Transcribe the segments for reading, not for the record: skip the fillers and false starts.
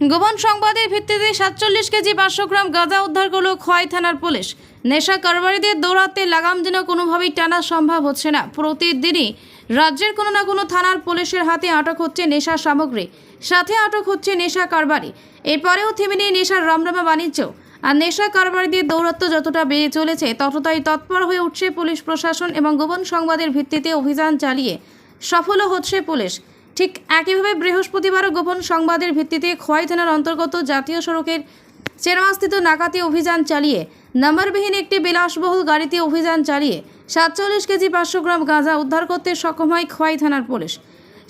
গোপন সংবাদের ভিত্তিতে ৪৭ কেজি ৫০০ গ্রাম গাঁজা উদ্ধার করল খোয়াই থানার পুলিশ। নেশা কারবারিদের দৌড়াতে লাগাম যেন কোনোভাবেই টানা সম্ভব হচ্ছে না। প্রতিদিনই রাজ্যের কোনো না কোনো থানার পুলিশের হাতে আটক হচ্ছে নেশা সামগ্রী, সাথে আটক হচ্ছে নেশা কারবারি। এরপরেও থেমে নেই নেশার রমরমা বাণিজ্য। আর নেশা কারবারিদের দৌরাত্ম্য যতটা বেড়ে চলেছে ততটাই তৎপর হয়ে উঠছে পুলিশ প্রশাসন এবং গোপন সংবাদের ভিত্তিতে অভিযান চালিয়ে সফলও হচ্ছে পুলিশ। ঠিক একইভাবে বৃহস্পতিবারও গোপন সংবাদের ভিত্তিতে খোয়াই থানার অন্তর্গত জাতীয় সড়কের চেরমাস্থিত নাকাতে অভিযান চালিয়ে নাম্বারবিহীন একটি বিলাসবহুল গাড়িতে অভিযান চালিয়ে ৪৭ কেজি ৫০০ গ্রাম গাঁজা উদ্ধার করতে সক্ষম হয় খোয়াই থানার পুলিশ।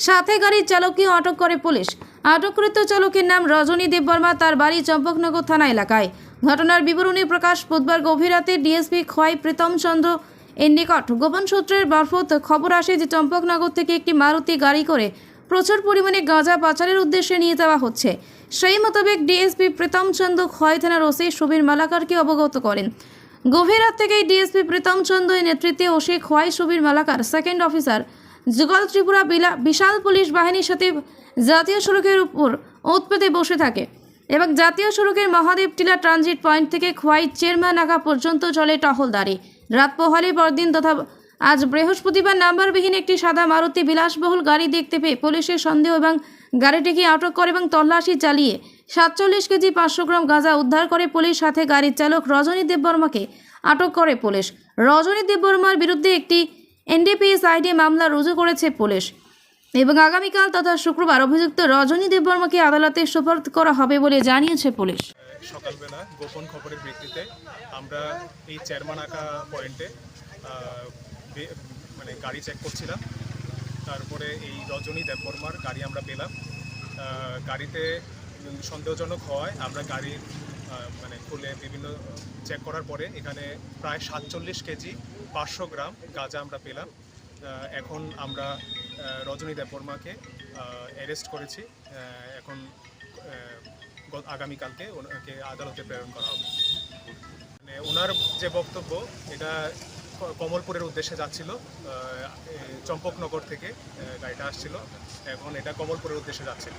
সাথে গাড়ির চালককেও আটক করে পুলিশ। আটককৃত চালকের নাম রজনী দেববর্মা, তার বাড়ি চম্পকনগর থানা এলাকায়। ঘটনার বিবরণী প্রকাশ বুধবার গভীর রাতে ডিএসপি খোয়াই প্রীতম চন্দ্র এর নিকট গোপন সূত্রের মারফত খবর আসে যে চম্পকনগর থেকে একটি মারুতি গাড়ি করে প্রচুর পরিমাণে গাঁজা পাচারের উদ্দেশ্যে নিয়ে যাওয়া হচ্ছে। সেই মোতাবেক ডিএসপি প্রীতম চন্দ্র খোয়াই থানার ওসি সুবীর মালাকারকে অবগত করেন। গভীর রাত থেকেই ডিএসপি প্রীতম চন্দ্রের নেতৃত্বে OC Khowai Subir Malakar, second officer যুগল ত্রিপুরা বিশাল পুলিশ বাহিনীর সাথে জাতীয় সড়কের উপর ওঁত পেতে বসে থাকে এবং জাতীয় সড়কের মহাদেব টিলা ট্রানজিট পয়েন্ট থেকে খোয়াই চেরমা নাকা পর্যন্ত চলে টহলদারি। রাত পোহালে পরদিন তথা আজ বৃহস্পতিবার নাম্বারবিহীন একটি সাদা মারুতি বিলাসবহুল গাড়ি দেখতে পেয়ে পুলিশের সন্দেহ এবং গাড়িটিকে আটক করে এবং তল্লাশি চালিয়ে ৪৭ কেজি ৫০০ গ্রাম গাঁজা উদ্ধার করে পুলিশ। সাথে গাড়ির চালক রজনী দেববর্মাকে আটক করে পুলিশ। রজনী দেববর্মার বিরুদ্ধে একটি এনডিপিএস আইডি মামলা রুজু করেছে পুলিশ এবং আগামীকাল তথা শুক্রবার অভিযুক্ত রজনী দেববর্মাকে আদালতে সোপর্দ করা হবে বলে জানিয়েছে পুলিশ। সকালবেলা গোপন খবরের ভিত্তিতে আমরা এই চেরমানাকা পয়েন্টে গাড়ি চেক করছিলাম। তারপরে এই রজনী দেববর্মার গাড়ি আমরা পেলাম। গাড়িতে সন্দেহজনক হওয়ায় আমরা গাড়ির খুলে বিভিন্ন চেক করার পরে এখানে প্রায় ৪৭ কেজি ৫০০ গ্রাম গাঁজা আমরা পেলাম। এখন আমরা রজনী দেববর্মাকে অ্যারেস্ট করেছি। এখন আগামীকালকে ওনাকে আদালতে প্রেরণ করা হবে। ওনার যে বক্তব্য, এটা কমলপুরের উদ্দেশ্যে যাচ্ছিল, চম্পকনগর থেকে গাড়িটা আসছিল, এখন এটা কমলপুরের উদ্দেশ্যে যাচ্ছিল।